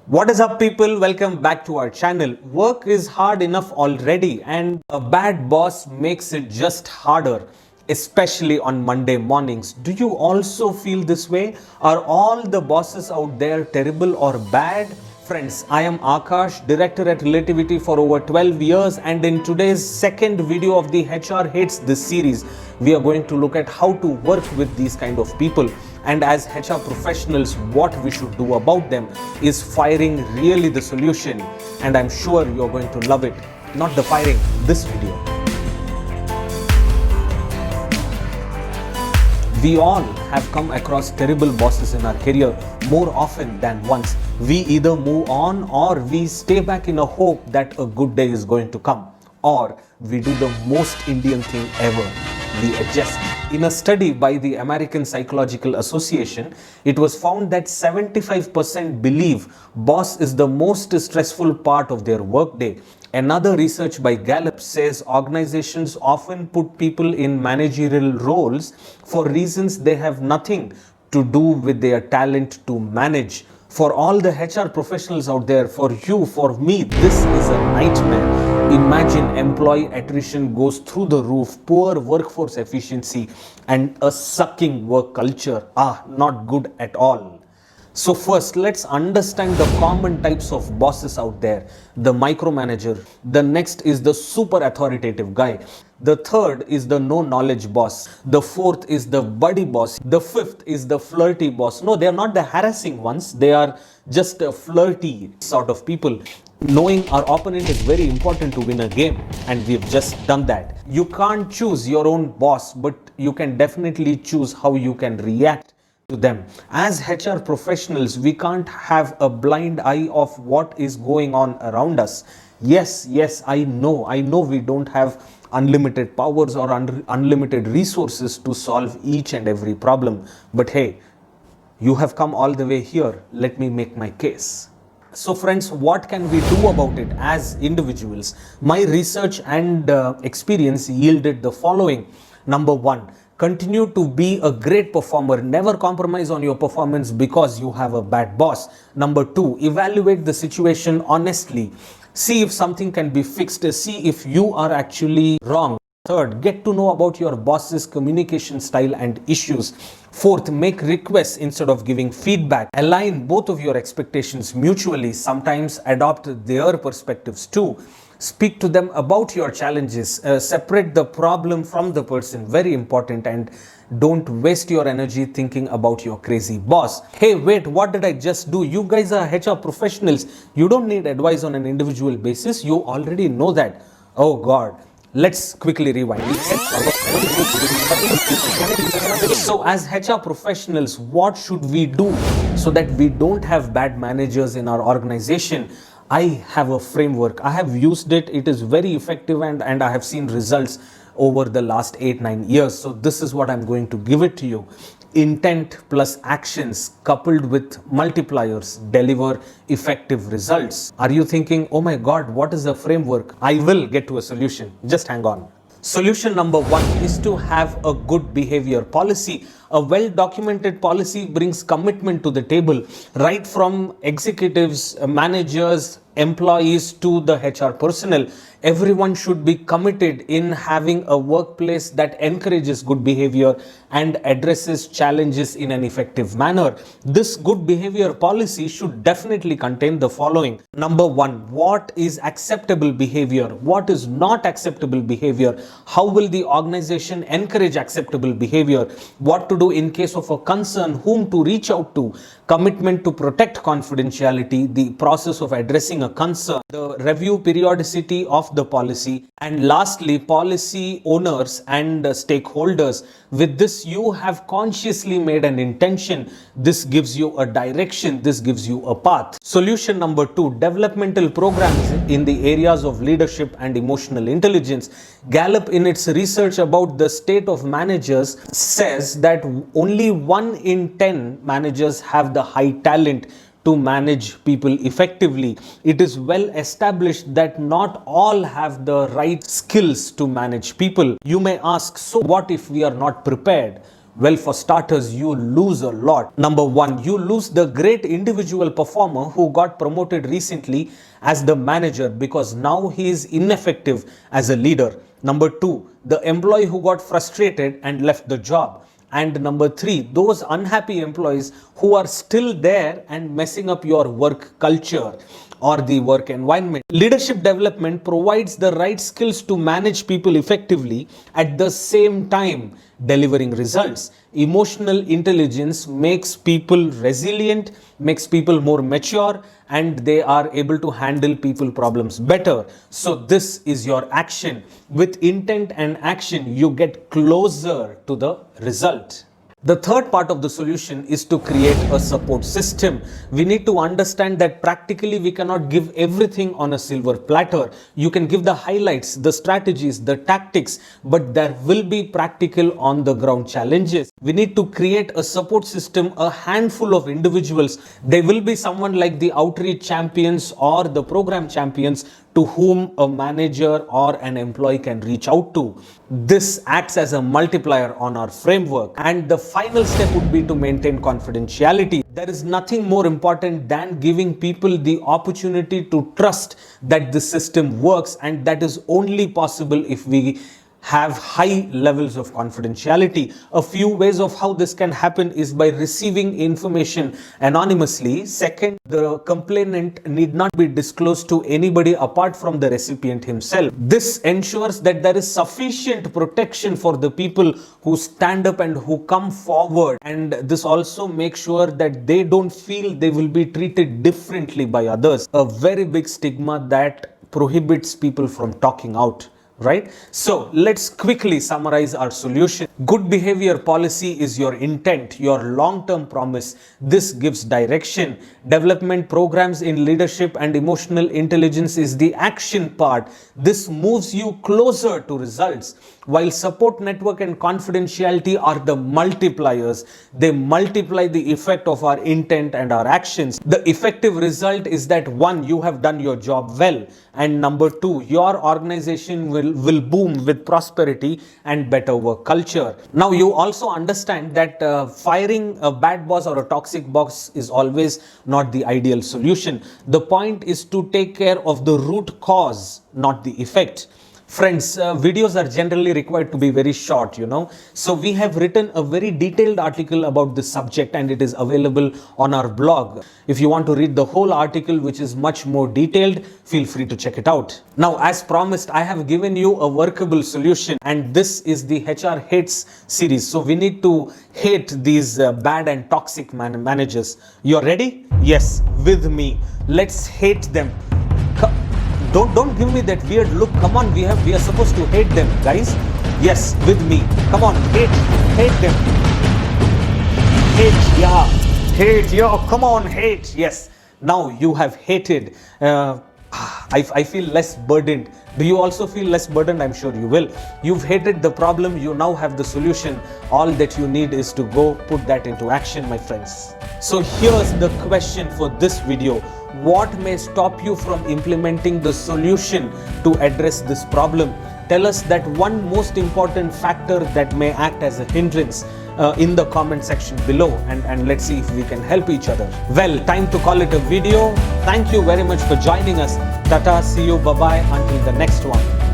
What is up, people? Welcome back to our channel. Work is hard enough already, and a bad boss makes it just harder, especially on Monday mornings. Do you also feel this way? Are all the bosses out there terrible or bad? Friends, I am Akash, director at Relativity for over 12 years, and in today's second video of the HR Hates This series, we are going to look at how to work with these kind of people. And as HR professionals, what we should do about them. Is firing really the solution? And I'm sure you're going to love it. Not the firing, this video. We all have come across terrible bosses in our career more often than once. We either move on or we stay back in a hope that a good day is going to come. Or we do the most Indian thing ever. We adjust. In a study by the American Psychological Association, it was found that 75% believe boss is the most stressful part of their workday. Another research by Gallup says organizations often put people in managerial roles for reasons they have nothing to do with their talent to manage. For all the HR professionals out there, for you, for me, this is a nightmare. Imagine employee attrition goes through the roof, poor workforce efficiency, and a sucking work culture. Not good at all. So first, let's understand the common types of bosses out there. The micromanager. The next is the super authoritative guy. The third is the no knowledge boss. The fourth is the buddy boss. The fifth is the flirty boss. No, they are not the harassing ones. They are just a flirty sort of people. Knowing our opponent is very important to win a game, and we've just done that. You can't choose your own boss, but you can definitely choose how you can react to them. As HR professionals, we can't have a blind eye of what is going on around us. Yes, I know we don't have unlimited powers or unlimited resources to solve each and every problem. But hey, you have come all the way here. Let me make my case. So friends, what can we do about it as individuals? My research and experience yielded the following. Number one, continue to be a great performer. Never compromise on your performance because you have a bad boss. Number two, evaluate the situation honestly. See if something can be fixed. See if you are actually wrong. Third, get to know about your boss's communication style and issues. Fourth, make requests instead of giving feedback. Align both of your expectations mutually. Sometimes adopt their perspectives too. Speak to them about your challenges. Separate the problem from the person. Very important. And don't waste your energy thinking about your crazy boss. Hey, wait, what did I just do? You guys are HR professionals. You don't need advice on an individual basis. You already know that. Oh God. Let's quickly rewind. So as HR professionals, what should we do so that we don't have bad managers in our organization? I have a framework. I have used it. It is very effective and I have seen results over the last 8-9 years. So this is what I'm going to give it to you. Intent plus actions coupled with multipliers deliver effective results. Are you thinking, oh my God, what is the framework? I will get to a solution. Just hang on. Solution number one is to have a good behavior policy. A well-documented policy brings commitment to the table, right from executives, managers, employees to the HR personnel. Everyone should be committed in having a workplace that encourages good behavior and addresses challenges in an effective manner. This good behavior policy should definitely contain the following. Number one, what is acceptable behavior? What is not acceptable behavior? How will the organization encourage acceptable behavior? What to do in case of a concern? Whom to reach out to? Commitment to protect confidentiality, the process of addressing a concern, the review periodicity of the policy, and lastly, policy owners and stakeholders. With this, you have consciously made an intention. This gives you a direction. This gives you a path. Solution number two, developmental programs in the areas of leadership and emotional intelligence. Gallup, in its research about the state of managers, says that only 1 in 10 managers have the high talent to manage people effectively. It is well established that not all have the right skills to manage people. You may ask, so what if we are not prepared? Well, for starters, you lose a lot. Number one, you lose the great individual performer who got promoted recently as the manager because now he is ineffective as a leader. Number two, the employee who got frustrated and left the job. And number three, those unhappy employees who are still there and messing up your work culture or the work environment. Leadership development provides the right skills to manage people effectively at the same time delivering results. Emotional intelligence makes people resilient, makes people more mature, and they are able to handle people problems better. So this is your action. With intent and action, you get closer to the result. The third part of the solution is to create a support system. We need to understand that practically we cannot give everything on a silver platter. You can give the highlights, the strategies, the tactics, but there will be practical on the ground challenges. We need to create a support system, a handful of individuals. There will be someone like the outreach champions or the program champions to whom a manager or an employee can reach out to. This acts as a multiplier on our framework. And the final step would be to maintain confidentiality. There is nothing more important than giving people the opportunity to trust that the system works, and that is only possible if we have high levels of confidentiality. A few ways of how this can happen is by receiving information anonymously. Second, the complainant need not be disclosed to anybody apart from the recipient himself. This ensures that there is sufficient protection for the people who stand up and who come forward, and this also makes sure that they don't feel they will be treated differently by others. A very big stigma that prohibits people from talking out. Right? So let's quickly summarize our solution. Good behavior policy is your intent, your long-term promise. This gives direction. Development programs in leadership and emotional intelligence is the action part. This moves you closer to results. While support network and confidentiality are the multipliers, they multiply the effect of our intent and our actions. The effective result is that one, you have done your job well, and number two, your organization will boom with prosperity and better work culture. Now you also understand that firing a bad boss or a toxic boss is always not the ideal solution. The point is to take care of the root cause, not the effect. Friends, videos are generally required to be very short, So we have written a very detailed article about this subject, and it is available on our blog. If you want to read the whole article, which is much more detailed, feel free to check it out. Now, as promised, I have given you a workable solution, and this is the HR Hates series. So we need to hate these bad and toxic managers. You're ready? Yes, with me. Let's hate them. Don't give me that weird look. Come on, we are supposed to hate them, guys. Yes, with me. Come on, hate them. Hate, yeah. Come on, hate. Yes. Now you have hated. I feel less burdened. Do you also feel less burdened? I'm sure you will. You've hated the problem. You now have the solution. All that you need is to go put that into action, my friends. So here's the question for this video. What may stop you from implementing the solution to address this problem? Tell us that one most important factor that may act as a hindrance in the comment section below, and let's see if we can help each other. Well, time to call it a video. Thank you very much for joining us. Tata, see you, bye-bye, until the next one.